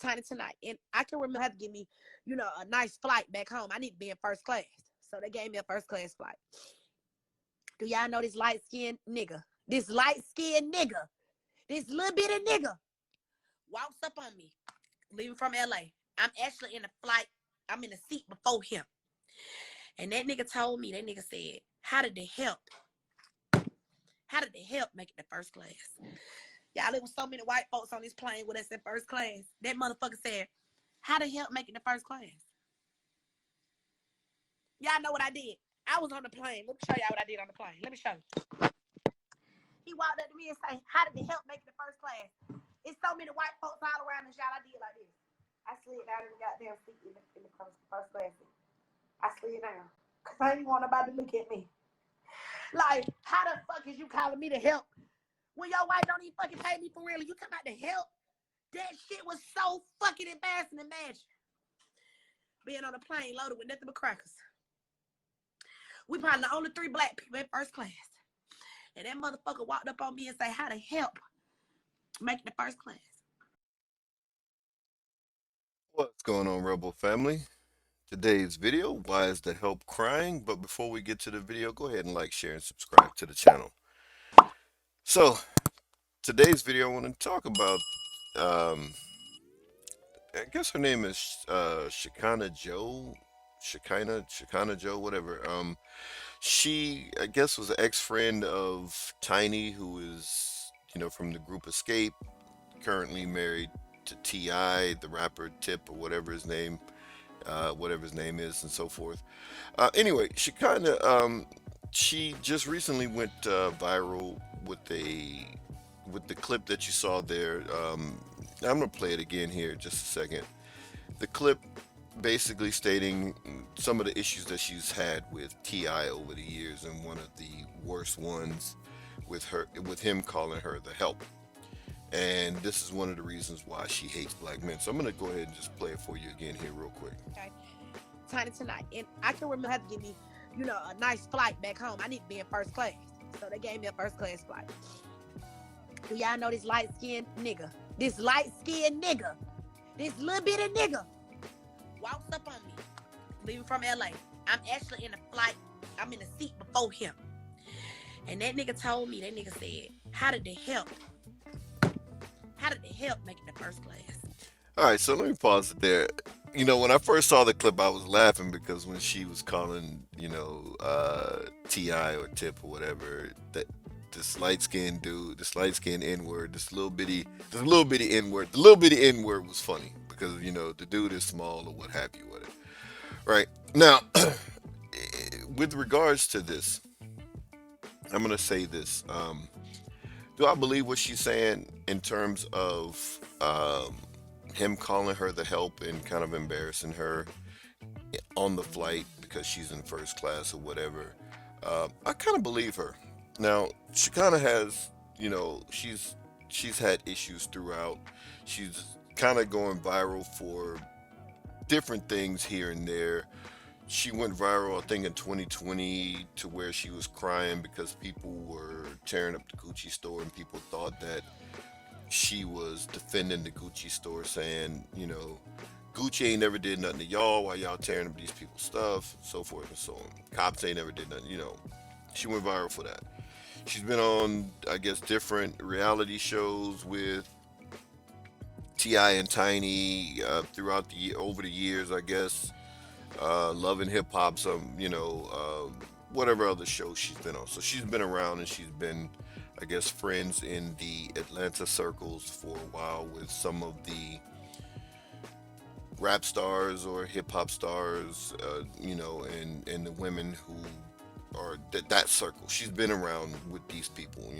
Tiny tonight. And I can remember had to give me, a nice flight back home. I need to be in first class. So they gave me a first class flight. Do y'all know this light skinned nigga? This light skinned nigga. This little bitty nigga walks up on me, leaving from LA. I'm actually in the flight. I'm in the seat before him. And that nigga told me, that nigga said, how did they help? How did they help make it to first class? Y'all, there was so many white folks on this plane with us in first class. That motherfucker said, how did help make it to first class? Y'all know what I did. I was on the plane. Let me show y'all what I did on the plane. Let me show you. He walked up to me and said, how did they help make it to first class? It's so many white folks all around us, y'all. I did like this. I slid down in the goddamn seat in the first class seat. I slid down. Because I didn't want nobody to look at me. Like, how the fuck is you calling me to help when your wife don't even fucking pay me for real? You come out to help? That shit was so fucking embarrassing. Imagine being on a plane loaded with nothing but crackers. We probably the only 3 black people in first class. And that motherfucker walked up on me and said, how to help make it to first class. What's going on, Rebel family? Today's video, why is the help crying? But before we get to the video, go ahead and like, share, and subscribe to the channel. So, today's video, I want to talk about, I guess her name is Shekinah Joe, Shekinah Joe, whatever. She, I guess, was an ex-friend of Tiny, who is, from the group Escape, currently married to T.I., the rapper Tip, or whatever his name is, and so forth. Anyway, she just recently went viral with the clip that you saw there. I'm gonna play it again here in just a second. The clip basically stating some of the issues that she's had with Ti over the years, and one of the worst ones with him calling her the help. And this is one of the reasons why she hates black men. So I'm gonna go ahead and just play it for you again here real quick. Okay. Tiny tonight. And I can remember had to give me, a nice flight back home. I need to be in first class. So they gave me a first class flight. Do y'all know this light skinned nigga? This light skinned nigga. This little bitty nigga walks up on me, leaving from LA. I'm actually in the flight. I'm in the seat before him. And that nigga told me, that nigga said, how did they help? How did they help make it to first class? All right, so let me pause it there. When I first saw the clip, I was laughing because when she was calling, Ti or Tip or whatever, that this light skinned dude, this light skinned N word, this little bitty N word, the little bitty N word was funny because the dude is small or what have you with it. Right now, with regards to this, I'm gonna say this. Do I believe what she's saying in terms of him calling her the help and kind of embarrassing her on the flight because she's in first class or whatever? I kind of believe her. Now, she kind of has, she's had issues throughout. She's kind of going viral for different things here and there. She went viral, I think, in 2020 to where she was crying because people were tearing up the Gucci store and people thought that she was defending the Gucci store, saying, Gucci ain't never did nothing to y'all while y'all tearing up these people's stuff, so forth and so on. Cops ain't never did nothing, She went viral for that. She's been on, I guess, different reality shows with T.I. and Tiny over the years, I guess. Love and Hip Hop, whatever other show she's been on. So she's been around and she's been, I guess, friends in the Atlanta circles for a while with some of the rap stars or hip hop stars, and the women who are that circle. She's been around with these people,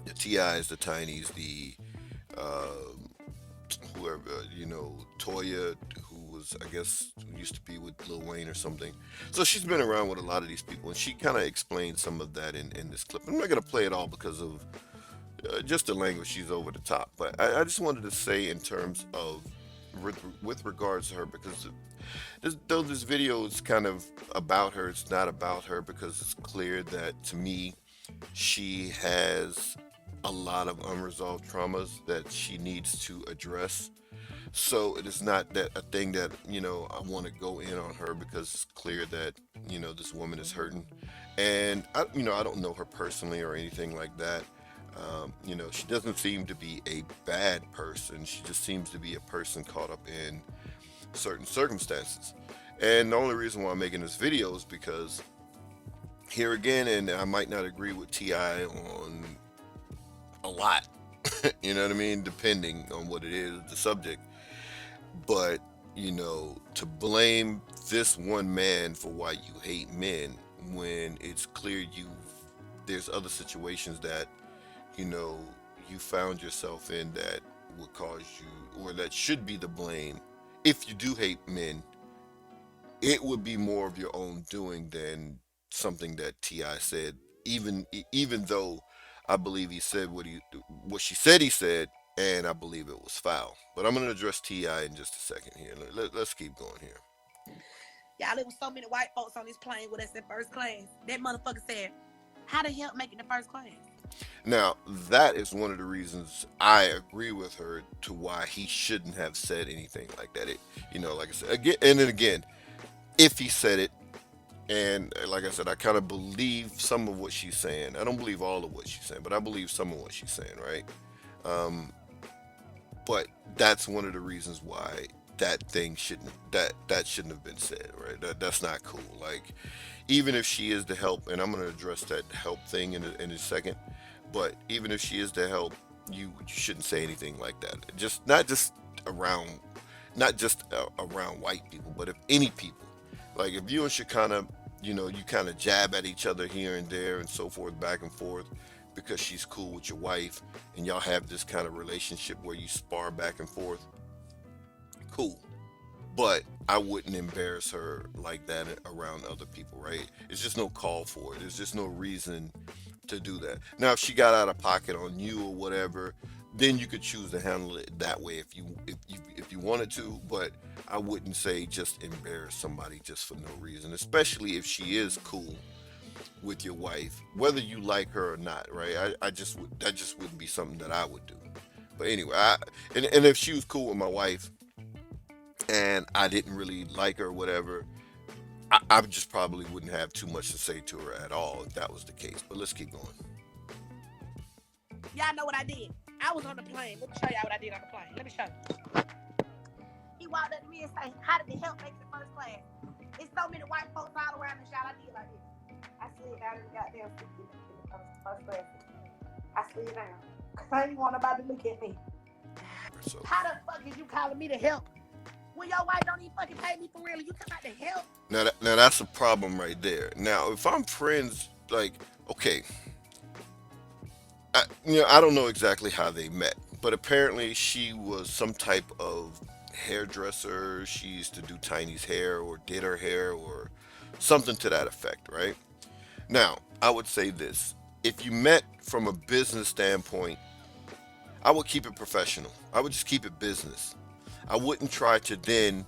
the TIs, the Tinys, the whoever, Toya, who was, I guess, used to be with Lil Wayne or something. So she's been around with a lot of these people, and she kind of explained some of that in this clip. I'm not going to play it all because of just the language. She's over the top. But I just wanted to say in terms of, with regards to her, because though this video is kind of about her, it's not about her because it's clear that, to me, she has a lot of unresolved traumas that she needs to address. So it is not that a thing that, I want to go in on her because it's clear that, this woman is hurting. And I don't know her personally or anything like that. She doesn't seem to be a bad person. She just seems to be a person caught up in certain circumstances. And the only reason why I'm making this video is because here again, and I might not agree with Ti on a lot. You know what I mean? Depending on what it is, the subject. But, to blame this one man for why you hate men when it's clear there's other situations that, you know, you found yourself in that would cause you, or that should be the blame. If you do hate men, it would be more of your own doing than something that Ti said. Even though I believe he said what she said he said, and I believe it was foul. But I'm gonna address Ti in just a second here. Let's keep going here. Y'all, there was so many white folks on this plane with us in first class. That motherfucker said, how the hell make it to first class? Now that is one of the reasons I agree with her to why he shouldn't have said anything like that. Like I said again, and then again, if he said it, and like I said, I kind of believe some of what she's saying. I don't believe all of what she's saying, but I believe some of what she's saying, right? Um, but that's one of the reasons why that shouldn't have been said, right? That's not cool. Like, even if she is the help, and I'm going to address that help thing in a second, but even if she is the help, you shouldn't say anything like that. Just around, not just around white people, but if any people. Like if you and Shekinah, you kind of jab at each other here and there and so forth, back and forth, because she's cool with your wife, and y'all have this kind of relationship where you spar back and forth. Cool. But I wouldn't embarrass her like that around other people, right? It's just no call for it. There's just no reason to do that. Now, if she got out of pocket on you or whatever, then you could choose to handle it that way if you wanted to. But I wouldn't say just embarrass somebody just for no reason, especially if she is cool with your wife, whether you like her or not, right? I just would that just wouldn't be something that I would do. But anyway, and if she was cool with my wife and I didn't really like her or whatever, I just probably wouldn't have too much to say to her at all if that was the case. But let's keep going. Y'all know what I did. I was on the plane. Let me show y'all what I did on the plane. Let me show you. He walked up to me and said, how did it help make the first class? It's so many white folks all around this, y'all. I did like this. I slid down in the goddamn seat in the first class. I slid down. Because I didn't want nobody to look at me. So How the fuck is you calling me to help? When your wife don't even fucking pay me for real, you come out to help? now that's a problem right there. Now, if I'm friends, like, okay, I don't know exactly how they met, but apparently she was some type of hairdresser. She used to do Tiny's hair or did her hair or something to that effect, right? Now, I would say this. If you met from a business standpoint, I would keep it professional. I would just keep it business. I wouldn't try to then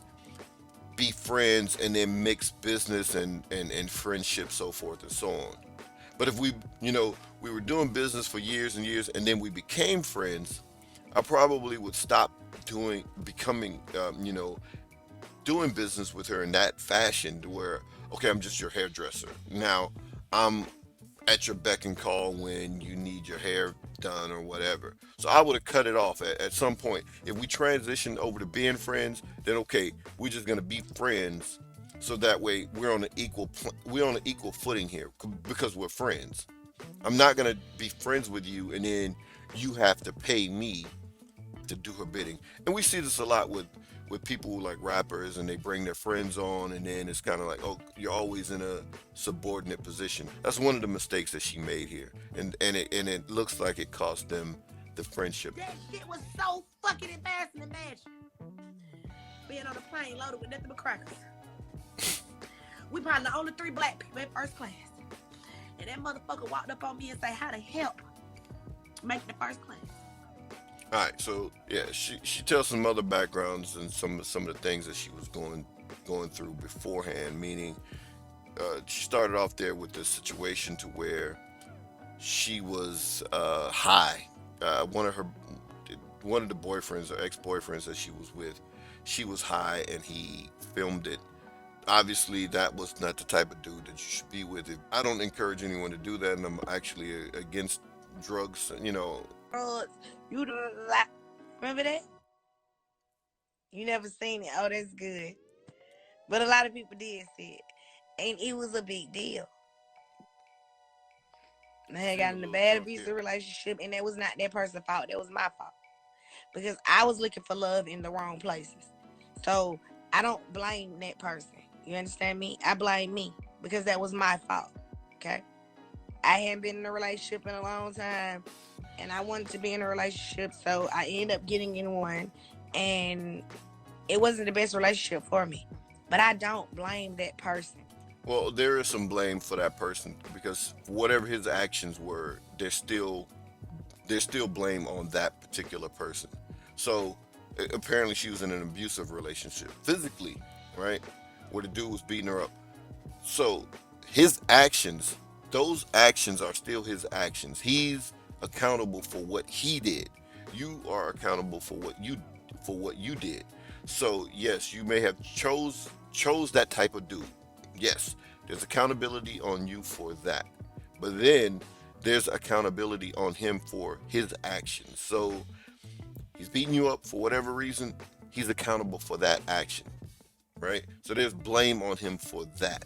be friends and then mix business and friendship, so forth and so on. But if we were doing business for years and years and then we became friends, I probably would stop becoming, doing business with her in that fashion to where, okay, I'm just your hairdresser. Now, I'm at your beck and call when you need your hair done or whatever. So I would have cut it off at some point. If we transitioned over to being friends, then okay, we're just gonna be friends. So that way we're on an equal footing here because we're friends. I'm not gonna be friends with you and then you have to pay me to do her bidding. And we see this a lot with people like rappers and they bring their friends on and then it's kind of like, oh, you're always in a subordinate position. That's one of the mistakes that she made here. And it looks like it cost them the friendship. That shit was so fucking embarrassing to imagine. Being on a plane loaded with nothing but crackers. We probably the only 3 black people in first class. And that motherfucker walked up on me and said, how to help make the first class. All right, so yeah, she tells some other backgrounds and some of the things that she was going through beforehand. Meaning, she started off there with this situation to where she was high. One of her one of the boyfriends or ex-boyfriends that she was with, she was high and he filmed it. Obviously, that was not the type of dude that you should be with. I don't encourage anyone to do that, and I'm actually against drugs. Drugs. You do a lot. Remember that? You never seen it. Oh, that's good. But a lot of people did see it. And it was a big deal. I had Seem got a in a little bad drunk here. abusive relationship, and that was not that person's fault. That was my fault. Because I was looking for love in the wrong places. So I don't blame that person. You understand me? I blame me because that was my fault. Okay. I hadn't been in a relationship in a long time, and I wanted to be in a relationship, so I ended up getting in one, and it wasn't the best relationship for me. But I don't blame that person. Well, there is some blame for that person because whatever his actions were, there's still blame on that particular person. So apparently she was in an abusive relationship physically, right? Where the dude was beating her up. So his actions, those actions are still his actions. He's accountable for what he did. You are accountable for what you did. So yes, you may have chose that type of dude. Yes, there's accountability on you for that. But then there's accountability on him for his actions. So he's beating you up for whatever reason, he's accountable for that action, right? So there's blame on him for that.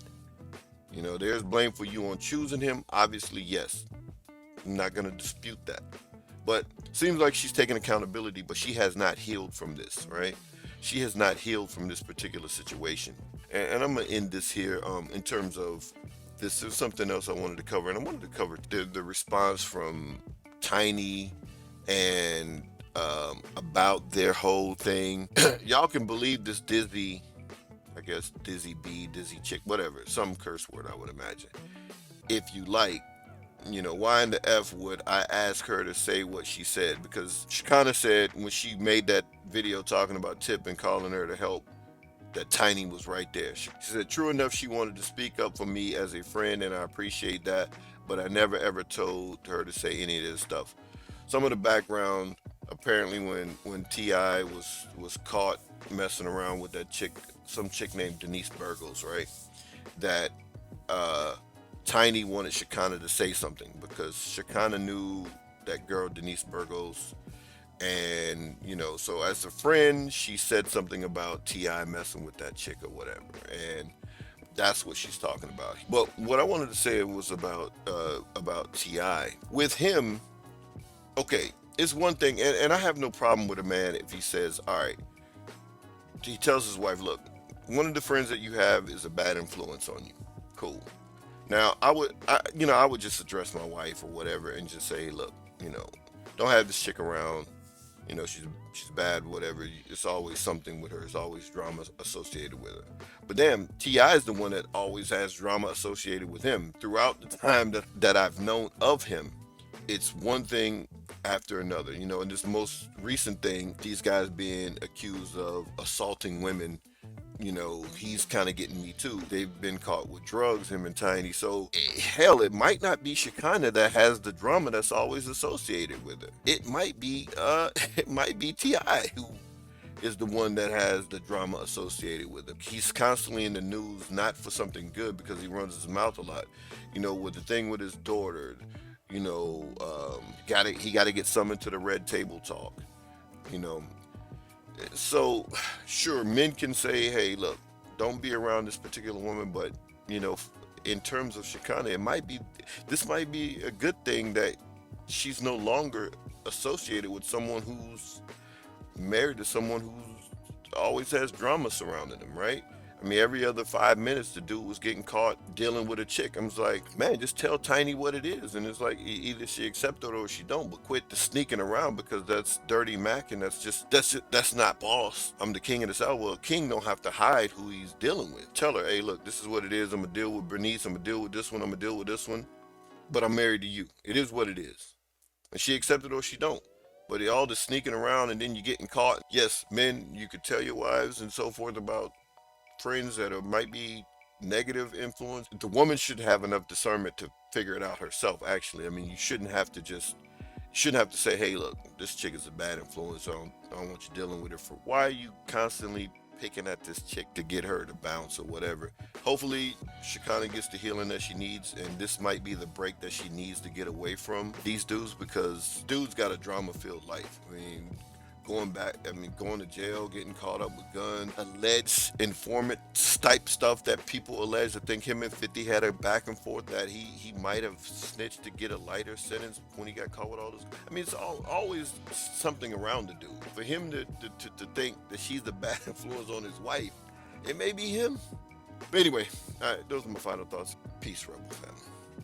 There's blame for you on choosing him. Obviously, yes. I'm not going to dispute that. But seems like she's taking accountability, but she has not healed from this, right? She has not healed from this particular situation. And I'm going to end this here in terms of this is something else I wanted to cover. And I wanted to cover the response from Tiny and about their whole thing. Y'all can believe this Dizzy, I guess Dizzy B, Dizzy Chick, whatever, some curse word I would imagine. If you like, why in the F would I ask her to say what she said? Because she kind of said when she made that video talking about Tip and calling her to help, that Tiny was right there. She said, true enough, she wanted to speak up for me as a friend, and I appreciate that, but I never ever told her to say any of this stuff. Some of the background, apparently when Ti was caught messing around with that chick, some chick named Denise Burgos, right? That uh, Tiny wanted Shekinah to say something because Shekinah knew that girl Denise Burgos, and so as a friend, she said something about Ti messing with that chick or whatever, and that's what she's talking about. But what I wanted to say was about Ti with him. Okay, it's one thing, and I have no problem with a man if he says, all right, he tells his wife, look, one of the friends that you have is a bad influence on you. Cool. Now, I would just address my wife or whatever and just say, look, you know, don't have this chick around. She's bad, whatever. It's always something with her. It's always drama associated with her. But damn, Ti is the one that always has drama associated with him throughout the time that I've known of him. It's one thing after another. In this most recent thing, these guys being accused of assaulting women, he's kind of getting me too. They've been caught with drugs, him and Tiny. So, hell, it might not be Shekinah that has the drama that's always associated with her. It might be, it might be Ti who is the one that has the drama associated with him. He's constantly in the news, not for something good because he runs his mouth a lot. With the thing with his daughter, he got to get summoned to the red table talk. You know, so sure, men can say, hey, look, don't be around this particular woman, but you know in terms of Shekinah, this might be a good thing that she's no longer associated with someone who's married to someone who always has drama surrounding him, right? I mean, every other 5 minutes, the dude was getting caught dealing with a chick. I'm just like, man, just tell Tiny what it is, and it's like either she accept it or she don't. But quit the sneaking around because that's dirty Mac, and that's not boss. I'm the king of the South. Well, a king don't have to hide who he's dealing with. Tell her, hey, look, this is what it is. I'm gonna deal with Bernice. I'm gonna deal with this one. I'm gonna deal with this one. But I'm married to you. It is what it is, and she accept it or she don't. But all the sneaking around and then you getting caught. Yes, men, you could tell your wives and so forth about friends that might be negative influence. The woman should have enough discernment to figure it out herself. Actually, I mean, you shouldn't have to say, hey, look, this chick is a bad influence. I don't want you dealing with her. For why are you constantly picking at this chick to get her to bounce or whatever? Hopefully, Shekinah gets the healing that she needs, and this might be the break that she needs to get away from these dudes, because dudes got a drama-filled life. I mean, going to jail, getting caught up with guns, alleged informant type stuff that people allege. I think him and 50 had a back and forth that he might have snitched to get a lighter sentence when he got caught with all this. I mean, it's always something around the dude. For him to think that she's the bad influence on his wife, it may be him. But anyway, all right, those are my final thoughts. Peace, Rebel family.